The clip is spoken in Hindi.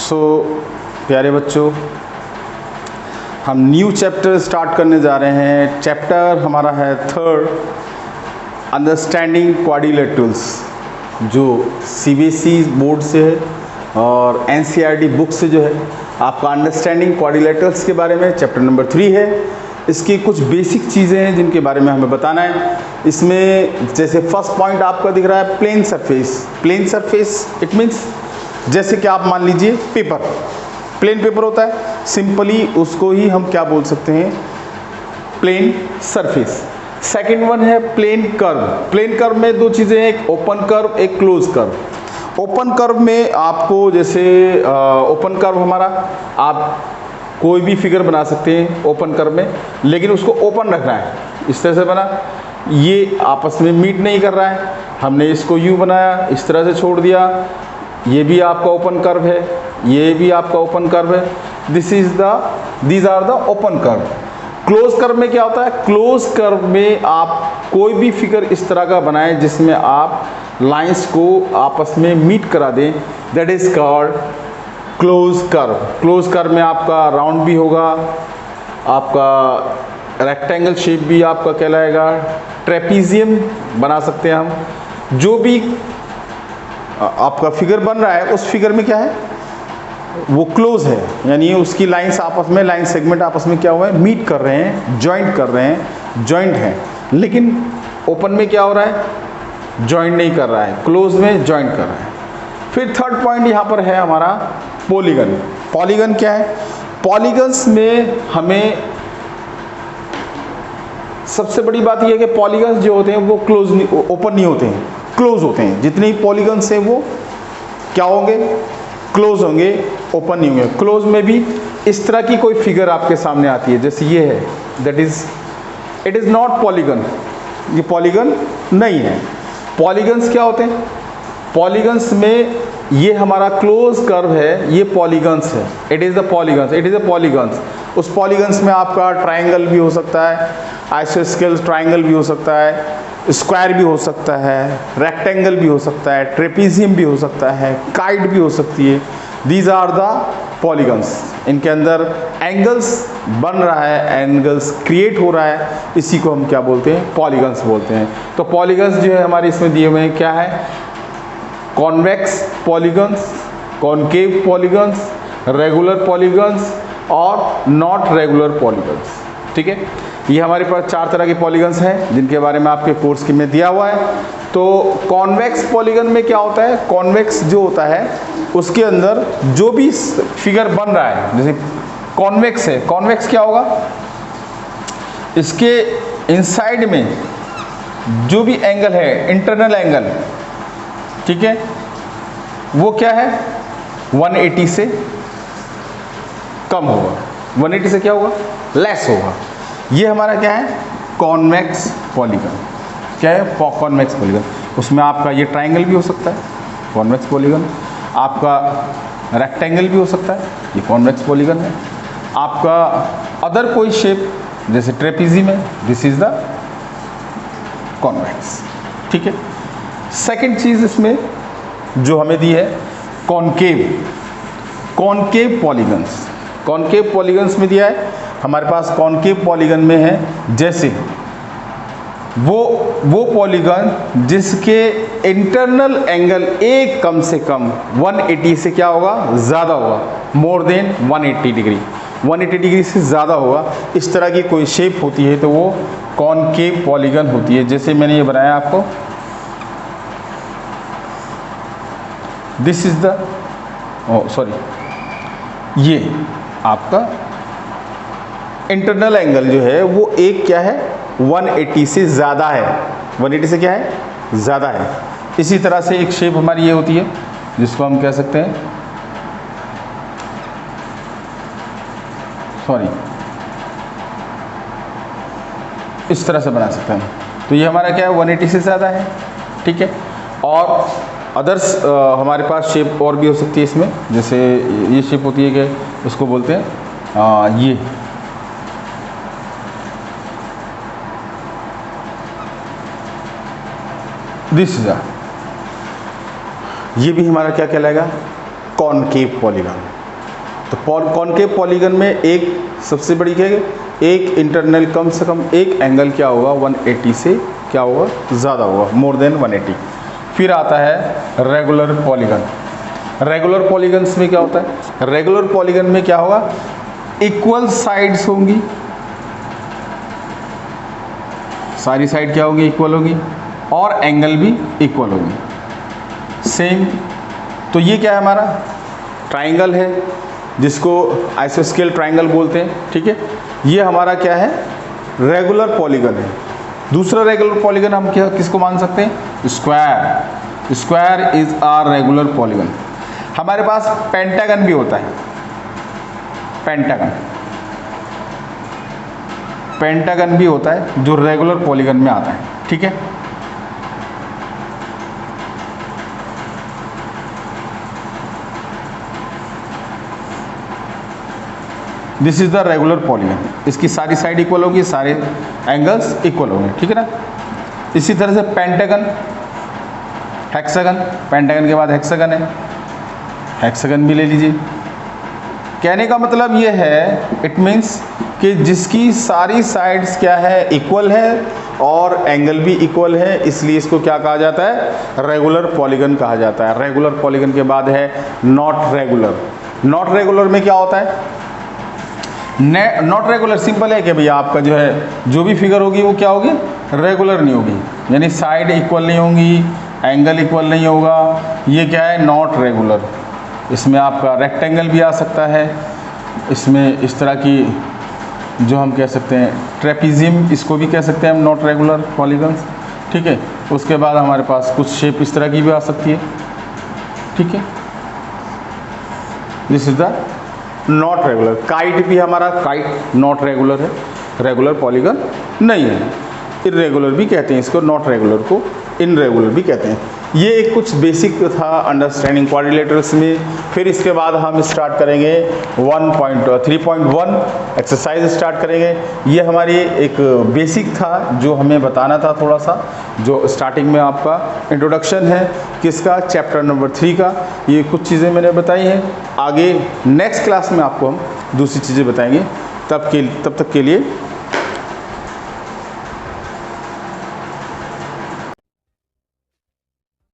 सो प्यारे बच्चों, हम न्यू चैप्टर स्टार्ट करने जा रहे हैं। चैप्टर हमारा है थर्ड, अंडरस्टैंडिंग क्वाड्रिलेटरल्स, जो सीबीएसई बोर्ड से है और एनसीईआरटी बुक से जो है आपका अंडरस्टैंडिंग क्वाड्रिलेटरल्स के बारे में चैप्टर नंबर 3 है। इसकी कुछ बेसिक चीज़ें हैं जिनके बारे में हमें बताना है। इसमें जैसे फर्स्ट पॉइंट आपका दिख रहा है plane surface. Plane surface it means जैसे कि आप मान लीजिए पेपर, प्लेन पेपर होता है, सिंपली उसको ही हम क्या बोल सकते हैं, प्लेन सरफेस। सेकंड वन है प्लेन कर्व। प्लेन कर्व में दो चीज़ें हैं, एक ओपन कर्व, एक क्लोज कर्व। ओपन कर्व में आपको जैसे ओपन कर्व हमारा, आप कोई भी फिगर बना सकते हैं ओपन कर्व में, लेकिन उसको ओपन रखना है। इस तरह से बना, ये आपस में मीट नहीं कर रहा है, हमने इसको यूँ बनाया, इस तरह से छोड़ दिया। ये भी आपका ओपन कर्व है, ये भी आपका ओपन कर्व है। These are the open curve. Close curve में क्या होता है, क्लोज कर्व में आप कोई भी फिगर इस तरह का बनाएं जिसमें आप लाइंस को आपस में मीट करा दें, that is called close curve. Close curve में आपका राउंड भी होगा, आपका रेक्टेंगल शेप भी आपका कहलाएगा, ट्रेपीजियम बना सकते हैं हम। जो भी आपका फिगर बन रहा है उस फिगर में क्या है, वो क्लोज है, यानी उसकी लाइंस आपस में, लाइन सेगमेंट आपस में क्या हुआ है, मीट कर रहे हैं, जॉइंट कर रहे हैं, जॉइंट हैं। लेकिन ओपन में क्या हो रहा है, जॉइंट नहीं कर रहा है, क्लोज में जॉइंट कर रहा है। फिर थर्ड पॉइंट यहाँ पर है हमारा पॉलीगन। पॉलीगन क्या है, पॉलीगन्स में हमें सबसे बड़ी बात यह है कि पॉलीगन्स जो होते हैं वो क्लोज नहीं, ओपन नहीं होते हैं, क्लोज होते हैं। जितने पॉलीगन्स हैं वो क्या होंगे, क्लोज होंगे, ओपन नहीं होंगे। क्लोज में भी इस तरह की कोई फिगर आपके सामने आती है, जैसे ये है, that is it is not polygon, ये पॉलीगन नहीं है। पॉलीगन्स क्या होते हैं, पॉलीगन्स में ये हमारा क्लोज कर्व है, ये पॉलीगन्स है, it is the polygons, it is the polygons. उस पॉलीगन्स में आपका ट्राइंगल भी हो सकता है, आइसोस्केल ट्राइंगल भी हो सकता है, स्क्वायर भी हो सकता है, रेक्टेंगल भी हो सकता है, ट्रेपीजियम भी हो सकता है, काइट भी हो सकती है। These are the polygons. इनके अंदर एंगल्स बन रहा है, एंगल्स क्रिएट हो रहा है, इसी को हम क्या बोलते हैं, पॉलीगन्स बोलते हैं। तो पॉलीगन्स जो है हमारे इसमें दिए हुए हैं, क्या है, convex polygons, concave polygons, regular polygons और नॉट रेगुलर पॉलीगन्स। ठीक है, ये हमारे पास 4 तरह के पॉलीगन्स हैं जिनके बारे में आपके कोर्स के में दिया हुआ है। तो कॉन्वेक्स पॉलीगन में क्या होता है, कॉन्वेक्स जो होता है उसके अंदर जो भी फिगर बन रहा है, जैसे कॉन्वेक्स है, कॉन्वेक्स क्या होगा, इसके इनसाइड में जो भी एंगल है, इंटरनल एंगल, ठीक है, वो क्या है, 180 से कम होगा, 180 से क्या होगा, लेस होगा। ये हमारा क्या है, कॉन्वेक्स पॉलीगन। क्या है, कॉन्वेक्स पॉलीगन। उसमें आपका ये ट्राइंगल भी हो सकता है, कॉन्वेक्स पॉलीगन, आपका रेक्टेंगल भी हो सकता है, ये कॉन्वेक्स पॉलीगन है, आपका अदर कोई शेप जैसे ट्रेपीजियम है, दिस इज द कॉन्वेक्स। ठीक है। सेकंड चीज़ इसमें जो हमें दी है, concave, concave polygons. Concave polygons में दिया है हमारे पास, कॉनकेव पॉलीगन में है जैसे वो पॉलीगन जिसके इंटरनल एंगल एक कम से कम 180 से क्या होगा, ज़्यादा होगा, मोर देन 180 डिग्री, 180 डिग्री से ज़्यादा होगा। इस तरह की कोई शेप होती है तो वो कॉनकेव पॉलीगन होती है। जैसे मैंने ये बनाया आपको, दिस इज द, ये आपका इंटरनल एंगल जो है वो एक क्या है, 180 से ज़्यादा है, 180 से क्या है, ज़्यादा है। इसी तरह से एक शेप हमारी ये होती है जिसको हम कह सकते हैं, इस तरह से बना सकते हैं। तो ये हमारा क्या है, 180 से ज़्यादा है। ठीक है। और अदर्स हमारे पास शेप और भी हो सकती है इसमें, जैसे ये शेप होती है कि उसको बोलते हैं ये, दिस इज ये भी हमारा क्या कहलाएगा, कॉनकेव पॉलीगन। तो कॉनकेव पॉलीगन में एक सबसे बड़ी क्या है, एक इंटरनल कम से कम एक एंगल क्या होगा 180 से क्या होगा ज़्यादा होगा, मोर देन 180। फिर आता है रेगुलर पॉलीगन। रेगुलर पॉलीगन्स में क्या होता है, रेगुलर पॉलीगन में क्या होगा, इक्वल साइड्स होंगी, सारी साइड क्या होगी इक्वल होगी और एंगल भी इक्वल होगी सेम। तो ये क्या है हमारा ट्राइंगल है जिसको आइसोस्केल ट्राइंगल बोलते हैं, ठीक है। ये हमारा क्या है रेगुलर पॉलीगन है। दूसरा रेगुलर पॉलीगन हम क्या किसको मान सकते हैं, square. Square is are regular polygon. हमारे पास पेंटागन भी होता है, पेंटागन, पेंटागन भी होता है जो रेगुलर पॉलीगन में आता है, ठीक है। This is the regular polygon. इसकी सारी साइड इक्वल होगी, सारे एंगल्स इक्वल होंगे, ठीक है ना। इसी तरह से पेंटागन, हेक्सागन, पेंटागन के बाद हेक्सागन है, हेक्सागन भी ले लीजिए। कहने का मतलब ये है, इट मीन्स कि जिसकी सारी साइड्स क्या है इक्वल है और एंगल भी इक्वल है, इसलिए इसको क्या कहा जाता है रेगुलर पॉलीगन कहा जाता है। रेगुलर पॉलीगन के बाद है नॉट रेगुलर। नॉट रेगुलर में क्या होता है, नॉट रेगुलर सिंपल है कि भैया आपका जो है जो भी फिगर होगी वो क्या होगी रेगुलर नहीं होगी, यानी साइड इक्वल नहीं होंगी, एंगल इक्वल नहीं होगा, ये क्या है नॉट रेगुलर। इसमें आपका रेक्टेंगल भी आ सकता है, इसमें इस तरह की जो हम कह सकते हैं ट्रेपिजियम, इसको भी कह सकते हैं हम नॉट रेगुलर पॉलीगन्स, ठीक है। उसके बाद हमारे पास कुछ शेप इस तरह की भी आ सकती है, ठीक है। This is the not regular. Kite भी हमारा काइट नॉट रेगुलर है, रेगुलर पॉलीगन नहीं है, इरेगुलर भी कहते हैं इसको, नॉट रेगुलर को इनरेगुलर भी कहते हैं। ये एक कुछ बेसिक था अंडरस्टैंडिंग क्वाड्रिलेटरल्स में। फिर इसके बाद हम स्टार्ट करेंगे 3.1 एक्सरसाइज स्टार्ट करेंगे। ये हमारी एक बेसिक था जो हमें बताना था थोड़ा सा, जो स्टार्टिंग में आपका इंट्रोडक्शन है किसका, चैप्टर नंबर 3 का। ये कुछ चीज़ें मैंने बताई हैं, आगे नेक्स्ट क्लास में आपको हम दूसरी चीज़ें बताएंगे। तब तक के लिए